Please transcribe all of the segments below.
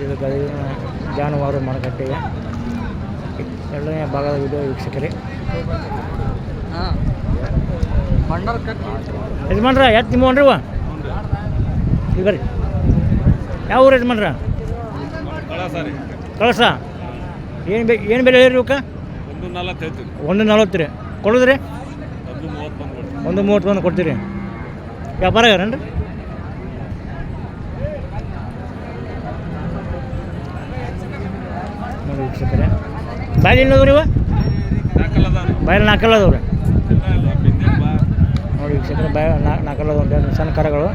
ಇದು ಜಾನುವಾರು ಮಾರುಕಟ್ಟೆಯ ಎರಡನೇ ಭಾಗದ ವಿಡಿಯೋ ವೀಕ್ಷಕರೇ. ಯಜಮಾನ್ರ ಎತ್ತು ನಿಮ್ಮನ್ರಿ ಈಗ ಬರ್ರಿ. ಯಾವ ಊರು ಯಜಮಾನ್ರ? ಕಳಸ. ಏನು ಬೆಲೆ ಹೇಳಿರಿ ಇವಕ್ಕೆ? 140 ರೀ. ಕೊಡೋದ್ರಿ 131 ಕೊಡ್ತೀರಿ. ವ್ಯಾಪಾರ ಯಾರೇನ್ರಿ? ನೋಡಿ ವೀಕ್ಷಕರೇ, ಬಾಯಲ್ಲಿ ಏನದವ್ರಿ ಇವ? ಬಾಯಲ್ಲಿ 4 ಅದಾವ್ರಿ. ನೋಡಿ ವೀಕ್ಷಕರೇ, ಬಾಯ 4 ಅದಾವ ಸಣ್ಣ ಕರಗಳು.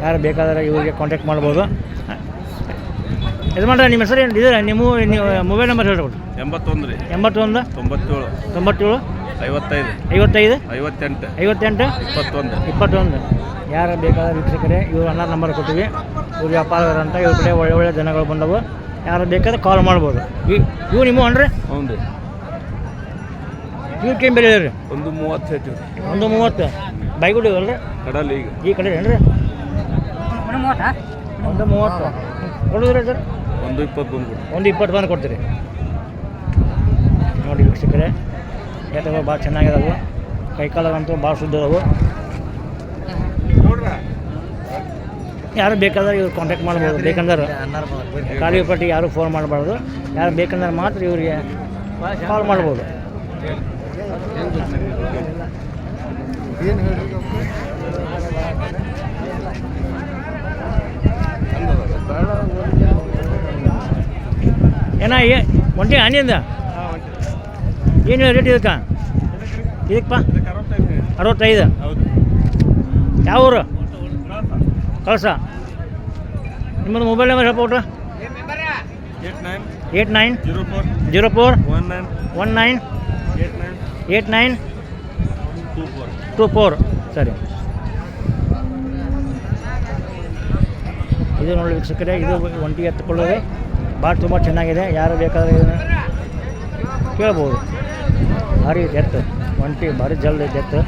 ಯಾರು ಬೇಕಾದರೆ ಇವರಿಗೆ ಕಾಂಟ್ಯಾಕ್ಟ್ ಮಾಡ್ಬೋದು. ಯಜಮಾನ್ರ ನಿಮ್ಮ ಹೆಸರು ಏನು ಇದೆ? ನಿಮ್ಮ ಮೊಬೈಲ್ ನಂಬರ್ ಹೇಳ್ರಿ. 81 ರೀ 81 97 97 55 55 58 58 21 21. ಯಾರು ಬೇಕಾದ ವೀಕ್ಷಕರೇ ಇವ್ರು ಅನ್ನ ನಂಬರ್ ಕೊಟ್ಟಿವಿ. ಇವ್ರು ವ್ಯಾಪಾರಗಾರ ಅಂತ. ಇವ್ರ ಕಡೆ ಒಳ್ಳೆ ಜನಗಳು ಬಂದವು. ಯಾರು ಬೇಕಾದ್ರೆ ಕಾಲ್ ಮಾಡ್ಬೋದು. ಇವು ನಿಮ್ಮ ಅನ್ರಿ? ಹ್ಞೂ ರೀ. ಇವ್ರಿಗೆ ಏನು ಬೆಲೆ ಹೇಳ್ರಿ? 130 ಹೇಳ್ತೀವಿ. 130 ಬೈಗುಡಿ ಅಲ್ರಿ? ಕಡಲ್ ಈಗ ಈ ಕಡೆ ಏನ್ರಿ? 130 ಕೊಡೋದ್ರಿ ಸರ್? 120 ಬಂದು ಕೊಡ್ತೀರಿ. ನೋಡಿ ವೀಕ್ಷಕರೇ, ಎತ್ತುಗಳು ಭಾಳ ಚೆನ್ನಾಗಿದಾವೆ. ಕೈಕಾಲಂತೂ ಭಾಳ ಶುದ್ಧ ಅದಾವು. ಯಾರು ಬೇಕಾದ್ರೆ ಇವ್ರು ಕಾಂಟ್ಯಾಕ್ಟ್ ಮಾಡ್ಬೋದು. ಬೇಕಂದ್ರೆ ಖಾಲಿ ಪಟ್ಟಿ ಯಾರು ಫೋನ್ ಮಾಡಬಾರ್ದು. ಯಾರು ಬೇಕಂದ್ರೆ ಮಾತ್ರ ಇವರಿಗೆ ಕಾಲ್ ಮಾಡ್ಬೋದು. ಏನ ಒಂಟಿ ಹಣ್ಣಿಂದ ಏನು ರೇಟ್ ಇದಕ್ಕೆ? ಇದಕ್ಕಪ್ಪ 65. ಯಾವ ಊರು? ಕಳಸ. ನಿಮ್ಮದು ಮೊಬೈಲ್ ನಂಬರ್ ಹೇಳ್ಕೊಟ್ರ? 89 04 19 89 24. ಸರಿ. ಇದು ನೋಡಿ ವೀಕ್ಷಕರೇ, ಇದು ಒಂಟಿ ಎತ್ತುಕೊಳ್ಳೋದು ಭಾಳ ತುಂಬ ಚೆನ್ನಾಗಿದೆ. ಯಾರು ಬೇಕಾದರೆ ಇದನ್ನು ಕೇಳ್ಬೋದು. ಭಾರಿ ಎತ್ತು ಒಂಟಿ, ಭಾರಿ ಜಲ್ದಿ ಐತೆ ಎತ್ತು.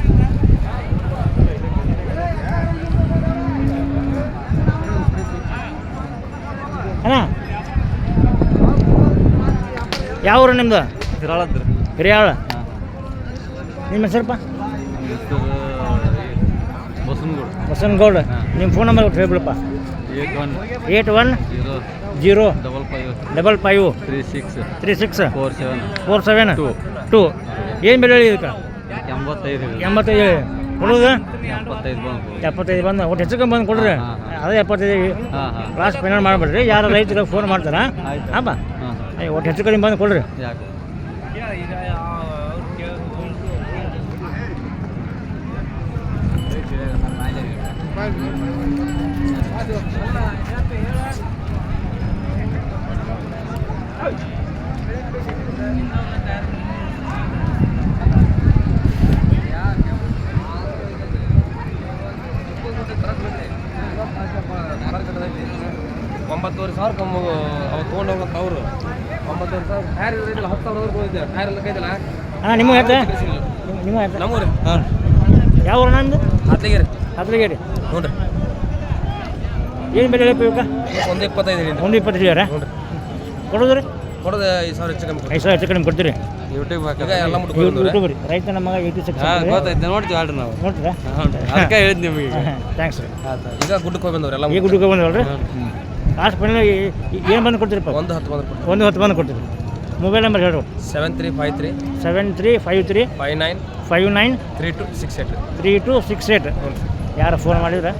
ಅಣ್ಣ ಯಾವ ಊರು ನಿಮ್ಮದು? ಹಿರಿಯಾಳ. ನಿಮ್ಮ ಹೆಸರಪ್ಪ? ಬಸನಗೌಡ. ನಿಮ್ಮ ಫೋನ್ ನಂಬರ್ ಕೊಟ್ಟು ಹೇಳ್ಬಿಡಪ್ಪ. 81 0 55 36 47 2. ಏನು ಬೆಲೆ ಹೇಳಿ ಇದಕ್ಕೆ? 85 ಕೊಡೋದು? 75 ಬಂದು ಒಟ್ಟು ಹೆಚ್ಚು ಬಂದು ಕೊಡ್ರಿ. ಅದೇ 75 ಕ್ಲಾಸ್ ಫೈನಲ್ ಮಾಡಿಬಿಡ್ರಿ. ಯಾರು ರೈತರಿಗೆ ಫೋನ್ ಮಾಡ್ತಾರ ಹಾಂ ಒಟ್ಟು ಹೆಚ್ಚು ಕಡಿಮೆ ಬಂದು ಕೊಡ್ರಿ. ನಿಮ್ಮ ಯಾವ ಊರು? ನಮ್ಮದು ಹತ್ಲಿಗೇರಿ. ಹ್ಞೂ ರೀ. ಏನು ಬೆಲೆ ಹೇಳಪ್ಪ ಇವಕ್ಕೆ? 125. 125 ಕೊಡೋದ್ರಿ? ಕೊಡೋದು 5,000 ಹೆಚ್ಚು ಕಡಿಮೆ ಕೊಡ್ತೀರಿ. ಯೂಟ್ಯೂಬ್ ರೀ. ರೈತ ನಮಗೆ 86 ನೋಡ್ತೀವಿ ನಾವು. ನೋಡ್ತೀರಾ? ಅದಕ್ಕೆ ಹೇಳಿದ್ ನಿಮಗೆ. ಥ್ಯಾಂಕ್ಸ್ ರೀ. ಈಗ ಗುಡ್ಡಕ್ಕೆ ಹೋಗಿ ಬಂದವ್ರಿ. ಈಗ ಗುಡ್ಡಕ್ಕೆ ಬಂದವ್ರಿ. ಲಾಸ್ಟ್ ಫೈನಲ್ ಏನು ಬಂದು ಕೊಡ್ತೀರಪ್ಪ? 110 ಬಂದು ಕೊಡ್ತೀರಿ. ಮೊಬೈಲ್ ನಂಬರ್ ಹೇಳಿ. 7353 59 3268. ಯಾರು ಫೋನ್ ಮಾಡಿದ್ರೆ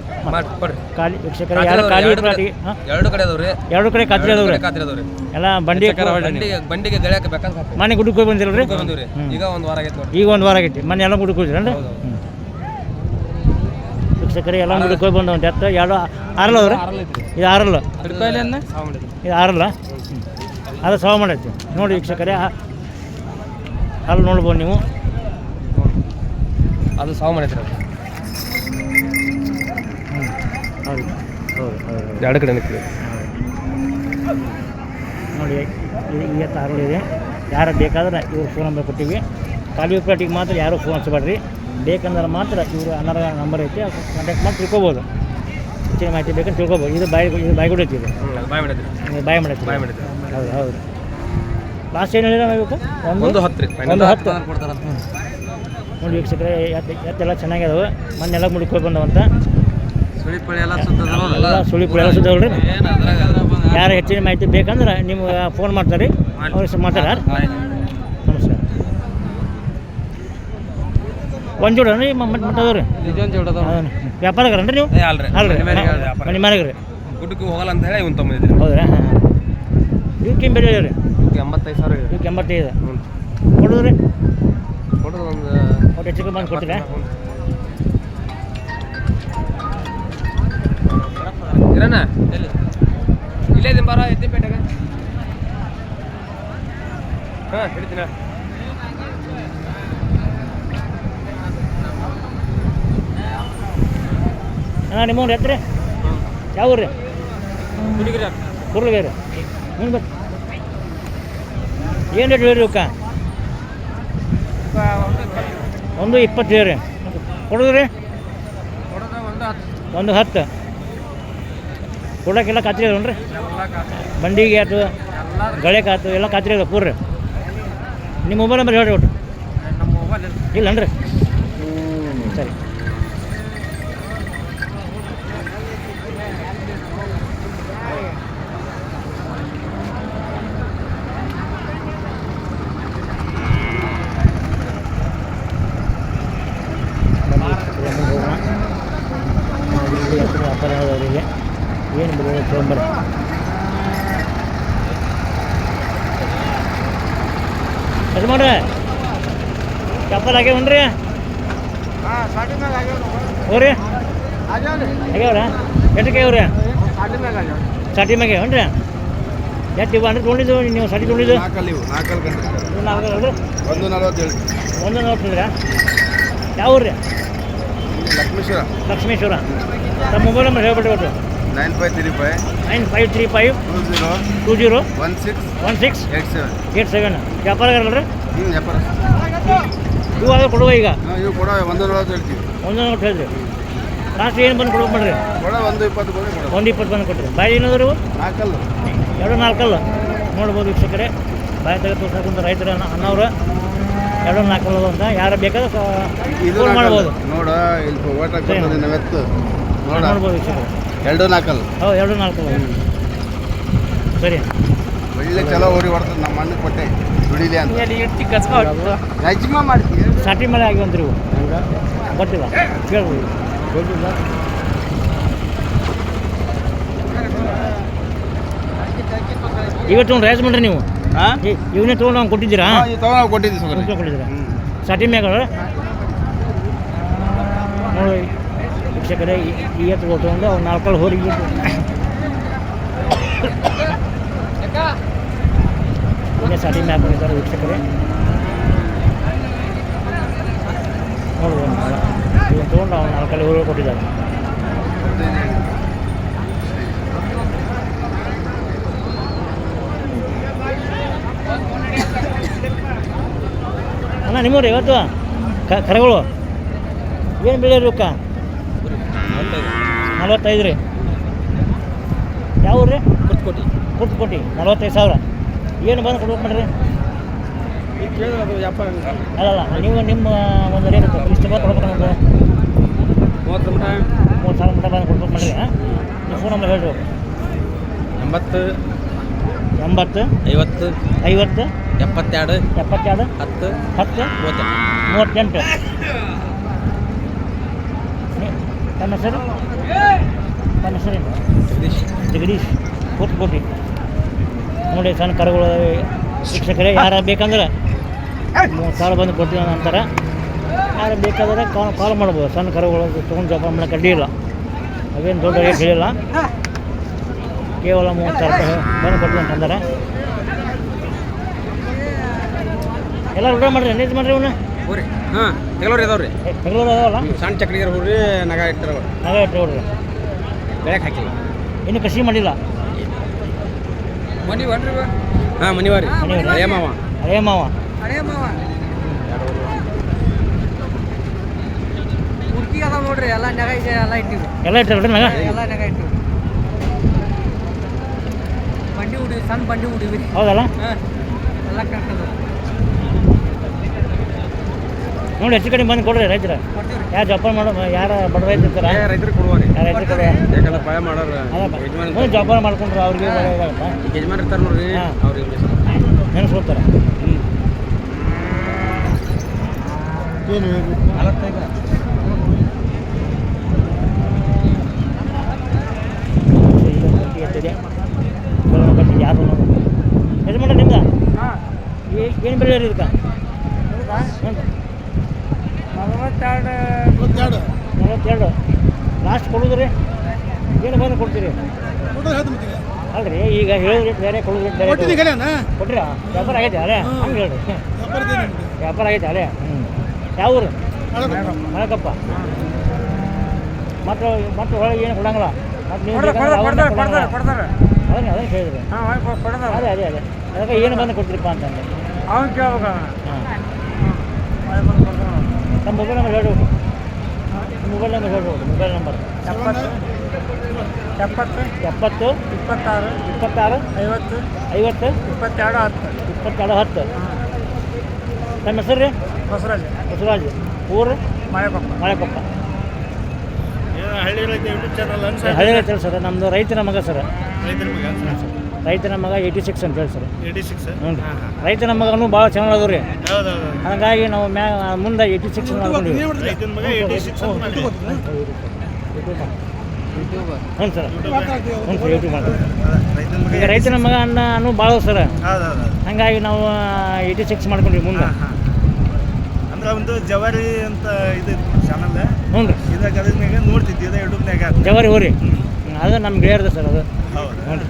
ಖಾಲಿ ವೀಕ್ಷಕರೇ, ಯಾರು ಖಾಲಿ ಎರಡು ಕಡೆ ಖಾತ್ರಿ ಅದಾವ್ರಿ. ಎಲ್ಲ ಬಂಡಿಗೆ ಮನೆ ಗುಡ್ಡಕ್ಕೆ ಹೋಗಿ ಬಂದಿರಲ್ರಿ? ಈಗ ಒಂದು ವಾರ ಆಗೈತಿ. ಮನೆ ಎಲ್ಲ ಗುಡ್ಡಕ್ಕೆ ಹೋಗಿದ್ರನ್ರಿ? ವೀಕ್ಷಕರೇ, ಎಲ್ಲ ಗುಡ್ಡಕ್ಕೆ ಹೋಗಿ ಬಂದ ಒಂದು ಎತ್ತು. ಎರಡು ಆರಲ್ಲ ಅದ್ರಿ? ಇದು ಆರಲ್ಲ. ಇದು ಆರಲ್ಲ. ಅದು ಸಾವು ಮಾಡೈತಿ. ನೋಡಿ ವೀಕ್ಷಕರೇ, ಅಲ್ಲಿ ನೋಡ್ಬೋದು ನೀವು. ಅದು ಸಾವು ಮಾಡೈತಿ. ಎರಡು ಕಡೆ ನೋಡಿ ಈ ತಾರುಗಳು ಇದೆ. ಯಾರು ಬೇಕಾದ್ರೆ ಇವ್ರು ಫೋನ್ ನಂಬರ್ ಕೊಟ್ಟಿವಿ. ಖಾಲಿ ಪ್ಲಾಟಿಗೆ ಮಾತ್ರ ಯಾರು ಫೋನ್ ಹಚ್ಚಬೇಡ್ರಿ. ಬೇಕಂದ್ರೆ ಮಾತ್ರ ಇವರು ಅನ್ನರ ನಂಬರ್ ಐತಿ, ಕಾಂಟ್ಯಾಕ್ಟ್ ಮಾಡಿ ತಿಳ್ಕೊಬೋದು. ಹೆಚ್ಚಿನ ಮಾಹಿತಿ ಬೇಕಂತ ತಿಳ್ಕೊಬೋದು. ಇದು ಬಾಯಿ ಕೂಡ ಐತಿ. ಬಾಯಿ ಮಾಡೈತಿ. ಹೌದು ಹೌದು. ಲಾಸ್ಟ್ ಏನು ಹೇಳಿದ್ರೆ ನಾವು ಒಂದು 10 ನೋಡಿ ವೀಕ್ಷಕರೇ, ಎತ್ತೆಲ್ಲ ಚೆನ್ನಾಗ್ಯಾದವು. ಮೊನ್ನೆಲ್ಲ ಮುಡ್ಕೊಂಡು ಬಂದವಂತ. ಸುಳಿಪುಳಿ ಎಲ್ಲ ಸುತ್ತದವ್ರಿ. ಯಾರು ಹೆಚ್ಚಿನ ಮಾಹಿತಿ ಬೇಕಂದ್ರೆ ನಿಮ್ಗೆ ಫೋನ್ ಮಾಡ್ತಾರೆ, ಅವ್ರಿಗೆ ಮಾತಾಡ. ನಮಸ್ಕಾರ. ಒಂದು ಜೋಡನ್ರಿ ಮಟ್ಟದವ್ರಿ? ವ್ಯಾಪಾರಗಾರನ್ರಿ ನೀವು? ಅಲ್ರಿ ಮನೆ ಮಾರಿಗ್ರಿ. ಗುಡ್ಡಕ್ಕೆ ಹೋಗಲ್ಲ ಅಂತ ಹೇಳಿ ಇವನು ತೊಗೊಂಡಿದ್ರಿ. ಹೌದ್ರಾ? ಇವಕ್ಕೆ ಏನು ಬೆಲೆ ರೀ? 85,000. ಇವಕ್ಕೆ 85. ಕೊಡೋದ್ರಿ? ಕೊಡೋದು ಒಂದು ಹೆಚ್ಚಿಗೆ ಬಂದು ಕೊಡ್ತೀರಾ? ಇರೋಣ ಇಲ್ಲೇ ಇದೀನಿ ಬಾರ ಎತ್ತಿಪೇಟೆಗೆ. ಹಾಂ ಹಿಡಿತೀನ. ಹಾಂ ನಿಮ್ಮವ್ರು ಎತ್ರಿ ಯಾವ ಊರು ರೀ? ಕುರ್ಲಗೇರಿ. ಹ್ಞೂ ಬಟ್ ಏನು ರೇಟ್ ಹೇಳ್ರಿ ಇವಕ್ಕ? 120 ಹೇಳ್ರಿ. ಕೊಡೋದ್ರಿ? ಒಂದು 10. ಕೊಡೋಕ್ಕೆಲ್ಲ ಖಾತ್ರಿ ಅದಾವನ್ರಿ? ಬಂಡಿಗೆ ಆಯ್ತು, ಗಳೆಗೆ ಆಯ್ತು, ಎಲ್ಲ ಖಾತ್ರಿ ಅದಾವ ಪೂರ್ರಿ. ನಿಮ್ಮ ಮೊಬೈಲ್ ನಂಬರ್ ಹೇಳ್ರಿ ಒಟ್ಟು. ಇಲ್ಲನ್ರಿ? ಸರಿ. ವ್ಯಾಪಾರ ಅವರಿಗೆ ಏನು ಬಿಡೋದು ತೊಗೊಂಬರ್ರಿ. ಯಜಮಾನ್ರೆ ಚಪ್ಪಲ್ ಆಗ್ಯಾವನ್ರಿ? ಹ್ಞೂ ರೀ ಆಗ್ಯಾವ್ರ? ಎಷ್ಟಕ್ಕೆ ಆಗ್ಯಾವ್ರಿ? ಸಾಟಿ ಮ್ಯಾಗ ಆಗ್ಯಾವನ್ರಿ? ಎಷ್ಟು ಇವ ಅಂದ್ರೆ ತೊಗೊಂಡಿದ್ದು ನೀವು? ಸಾಟಿ ತೊಗೊಂಡಿದ್ದು 4 140 ಯಾವ ಊರು ರೀ? ಲಕ್ಷ್ಮೇಶ್ವರ. ನಮ್ಮ ಮೊಬೈಲ್ ನಂಬರ್ ಹೇಳ್ಬಿಟ್ಟು ಒಟ್ಟು. 9535 20 16 ವ್ಯಾಪಾರಗಾರಲ್ರಿ? ಇವು ಆದ್ರೆ ಕೊಡುವ ಈಗ 140 ಹೇಳಿದ್ರಿ. ಲಾಸ್ಟ್ ಏನು ಬಂದು ಕೊಡ್ಬೇಕು ಮಾಡ್ರಿ? 120 ಬಂದು ಕೊಟ್ಟರೆ. ಬಾಯಿ ಏನಾದ್ರು 2-4 ನೋಡ್ಬೋದು ವೀಕ್ಷಕರೇ. ಬಾಯಿ ತೆಗೆದು ತೋರ್ಸಕ್ಕಂತ ರೈತರ ಅನ್ನೋರು 2-4 ಅಂತ ಯಾರು ಬೇಕಾದ್ರೆ ಫೋನ್ ಮಾಡ್ಬೋದು. ನೋಡ್ಬೋದು ವೀಕ್ಷಕರೇ. 2-4 ಹೌದು 2-4 ಸರಿ. ಒಳ್ಳೆ ಚಲೋ ಊರಿ ಹೊಡ್ತದೆ. ನಮ್ಮ ಮಣ್ಣು ಕೊಟ್ಟೆ ದುಡಿಲಿ ಅಂತ ಮಾಡ್ತೀವಿ. ಸಾಟಿ ಮೇಲೆ ಆಗಿವಂತ್ರಿ ಇವು. ಗೊತ್ತಿಲ್ಲ ಕೇಳ್ಬೋದು. ಗೊತ್ತಿಲ್ಲ. ಇವತ್ತು ರೈಸ್ ಮಾಡ್ರಿ ನೀವು? ಇವನ್ನೇ ತೊಗೊಂಡು ಅವ್ನು ಕೊಟ್ಟಿದ್ದೀರಾ? ಕೊಟ್ಟಿದ್ದೀರಾ? ಸಾಟಿ ಮ್ಯಾಗ ನೋಡಿ ವೀಕ್ಷಕರೇ, ಈ ಎತ್ತು ತೊಗೊಂಡು ಅವ್ನು 4 ಹೋರಿಗೆ ಇನ್ನೇ ಸಾಟಿ ಮ್ಯಾಪ್ ಬಂದಿದ್ದಾರೆ ವೀಕ್ಷಕರೇ. ನೋಡ್ಬೋದು ಇವನು ತೊಗೊಂಡು ಅವ್ನು 4 ಹೋರಿಗೆ ಕೊಟ್ಟಿದ್ದಾರೆ. ಅಣ್ಣ ನಿಮ್ಮವ್ರಿ ಇವತ್ತು ಕರೆಗಳು ಏನು ಬೆಳೆ ರೊಕ್ಕ? 45 ರೀ. ಯಾವ ಊರು ರೀ? ಕುರ್ತಕೋಟಿ. 45,000 ಏನು ಬಂದು ಕೊಡ್ಬೇಕು ಮಾಡ್ರಿ? ಅಲ್ಲಲ್ಲ ನೀವು ನಿಮ್ಮ ಒಂದು ರೇಟ್ ಇಷ್ಟು ಬಂದು ಕೊಡ್ಬೇಕು. 30,000 ಮಟ್ಟ ಬಂದು ಕೊಡ್ಬೇಕು ಮಾಡ್ರಿ. ನಿಮ್ಮ ಫೋನ್ ನಂಬರ್ ಹೇಳ್ರಿ. 80 50 72 10 38. ತಮ್ಮ ಹೆಸರು? ಜಗದೀಶ್ ಕುರ್ತಕೋಟಿ. ನೋಡಿ ಸಣ್ಣ ಕರುಗಳು ಶಿಕ್ಷಕರೇ, ಯಾರು ಬೇಕಂದ್ರೆ 30,000 ಬಂದು ಕೊಡ್ತೀವಿ ಅಂತಾರೆ. ಯಾರು ಬೇಕಾದ್ರೆ ಕಾಲ್ ಮಾಡ್ಬೋದು. ಸಣ್ಣ ಕರುಗಳು ತೊಗೊಂಡು ಜಪ ಮಾಡಕ್ಕೆ ಅಡ್ಡಿ ಇಲ್ಲ. ಅವೇನು ದೊಡ್ಡ ರೇಟ್ ಹೇಳಿಲ್ಲ. ಕೇವಲ 30,000 ಬಂದು ಕೊಡ್ತೀವಿ ಅಂತಂದರೆ ಎಲ್ಲ ಊಟ ಮಾಡಿರಿ. ಎಣ್ಣೆ ಮಾಡಿರಿ ಇವನ್ನ? ಹಾಂ ತೆಗಳೂರು ಇದಾವೆ ರೀ. ತೆಗಳೂರು ಅದಾವಲ್ಲ? ಸಣ್ಣ ಚಕ್ರಿಗರ ಹೋಗ್ರಿ. ನಗ ಇಟ್ಟರೆ ನೋಡ್ರಿ. ಬೆಳಕ್ಕೆ ಹಾಕಿಲ್ಲ. ಇನ್ನು ಕಸಿ ಮಾಡಿಲ್ಲ. ಮನಿ ಬನ್ರಿ. ಹಾಂ ಮನಿವಾರಿ. ಹಳೆಯ ಮಾವ. ಜೊತೆಗೆ ಅದಾವ ನೋಡ್ರಿ ಎಲ್ಲ ನೆಗ ಇದೆ ಎಲ್ಲ ಇಟ್ಟಿವಿ ಎಲ್ಲ ಇಟ್ಟಿರಿ ಮಗ ಎಲ್ಲ ನೆಗ ಇಟ್ಟಿವಿ ಬಂಡಿ ಹುಡಿವಿ ಸಣ್ಣ ಬಂಡಿ ಹುಡಿವಿ ಹೌದಲ್ಲ ಎಲ್ಲ ಕರ್ತದ ನೋಡಿ ಹೆಚ್ಚು ಕಡೆ ಬಂದು ಕೊಡ್ರಿ ರೈತರ ಯಾರು ಜೋಪಾನ ಮಾಡೋ ಯಾರು ಬಡ ರೈತ ಇರ್ತಾರ ರೈತರು ಕೊಡುವ ರೈತರು ಕೊಡ ಯಾಕಂದ್ರೆ ಪಾಯ ಮಾಡೋರು ಅದಪ್ಪ ಜೋಪಾನ ಮಾಡ್ಕೊಂಡ್ರೆ ಅವ್ರಿಗೆ ಒಳ್ಳೆಯದಾಗತ್ತ ಯಜಮಾನ್ ಇರ್ತಾರೆ ನೋಡ್ರಿ ಅವ್ರಿಗೆ ನೆನೆಸ್ಕೊಡ್ತಾರೆ ಏನು ಯಾರು ಯಜಮಾನ ನಿಮ್ದ ಏನು ಬೆಳೆ ಇದಕ್ಕೆ ನಲವತ್ತೆರಡು ಲಾಸ್ಟ್ ಕೊಡೋದು ರೀ ಏನು ಬಂದು ಕೊಡ್ತೀರಿ ಅಲ್ರಿ ಈಗ ಹೇಳೋ ರೇಟ್ ಬೇರೆ ಕೊಡೋದು ರೇಟ್ ಬೇರೆ ಕೊಟ್ರಿ ವ್ಯಾಪಾರ ಆಗೈತೆ ಅಲ್ಲೇ ಹಂಗೆ ಹೇಳ್ರಿ ವ್ಯಾಪಾರ ಆಗೈತೆ ಅಲ್ಲೇ ಯಾವ ಊರು ಮಳಕಪ್ಪ ಮತ್ತೆ ಮತ್ತೆ ಒಳಗೆ ಏನು ಕೊಡಂಗಿಲ್ಲ ಮತ್ತೆ ನೀವು ಅದೇ ಹೇಳಿದ್ರಿ ಅದೇ ಅದೇ ಅದೇ ಅದಕ್ಕೆ ಏನು ಬಂದು ಕೊಡ್ತೀರಪ್ಪ ಅಂತಂದ್ರೆ ಅವ್ನು ಕೇಳ್ಬೇಕ ನಮ್ಮ ಮೊಬೈಲ್ ನಂಬರ್ ಹೇಳ್ಬೋದು ಮೊಬೈಲ್ ನಂಬರ್ ಹೇಳ್ಬೋದು ಮೊಬೈಲ್ ನಂಬರ್ 70 70 26 50 22 10 ನಮ್ಮ ಹೆಸರು ರೀ ಬಸವರಾಜ್ ಊರು ಮಳೆಕೊಪ್ಪ ಹಳ್ಳಿ ರೈತ ಸರ್ ನಮ್ಮದು ರೈತನ ಮಗ ಸರ್ ರೈತನ ಮಗ 86 ಅಂತ ಹೇಳಿ ಸರ್ 86 ಹ್ಞೂ ರೀ ರೈತನ ಮಗನೂ ಭಾಳ ಚೆನ್ನಾಗಿ ರೀ ಹಾಗಾಗಿ ನಾವು ಮುಂದೆ 86 ಮಾಡ್ಕೊಂಡಿವಿ ಹ್ಞೂ ಸರ್ ಹ್ಞೂ ಸರ್ ಯೂಟ್ಯೂಬ್ ಮಾಡಿ ಈಗ ರೈತನ ಮಗ ಅನ್ನೂ ಭಾಳ ಸರ್ ಹಾಗಾಗಿ ನಾವು 86 ಮಾಡ್ಕೊಂಡ್ವಿ ಮುಂದೆ ಅಂದ್ರೆ ಒಂದು ಜವಾರಿ ಅಂತ ಇದು ಚಾನಲ್ ಹ್ಞೂ ರೀ ಇದಾಗ ಅದ್ರಾಗ ನೋಡ್ತಿದ್ವಿ ಅದೇ ಯೂಟ್ಯೂಬ್ನಾಗ ಜವಾರಿ ಹೋರಿ ಅದು ನಮ್ಗೆ ಗೆಳೆಯರ್ದು ಸರ್ ಅದು ಹೌದು ಹ್ಞೂ ರೀ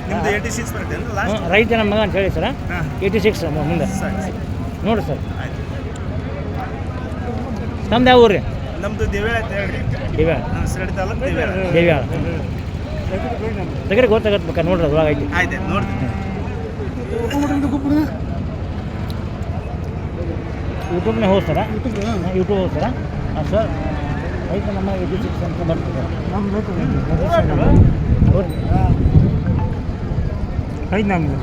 ನಿಮ್ದು 86 ಬರುತ್ತೆ ಹ್ಞೂ ರೈತನ ಮಗ ಅಂತ ಹೇಳಿ ಸರ್ 86 ಮುಂದೆ ನೋಡಿ ಸರ್ ನಮ್ದು ಯಾವ ಊರು ರೀ ನಮ್ದು ದೇವ್ಯಾಳ ಅಂತ ಹೇಳಿ ದೇವ್ಯಾಳ ಸಿರಡಿ ತಾಲೂಕು ದೇವ್ಯಾಳ ತೆಗರಿ ಗೊತ್ತಾಗತ್ತೆ ಬೇಕಾ ನೋಡ್ರಿ ಅದ್ರೊಳಗೆ ಐತಿ ಆಯ್ತು ನೋಡ್ತೀನಿ ಯೂಟ್ಯೂಬ್ನೇ ಹೋಗ್ತಾರ ಯೂಟ್ಯೂಬ್ ಹೋಗ್ತಾರ ಹಾಂ ಸರ್ ರೈತ ನಮ್ಮ 86 ಅಂತ ಬರ್ತದೆ ಐದು ನಮ್ಮದು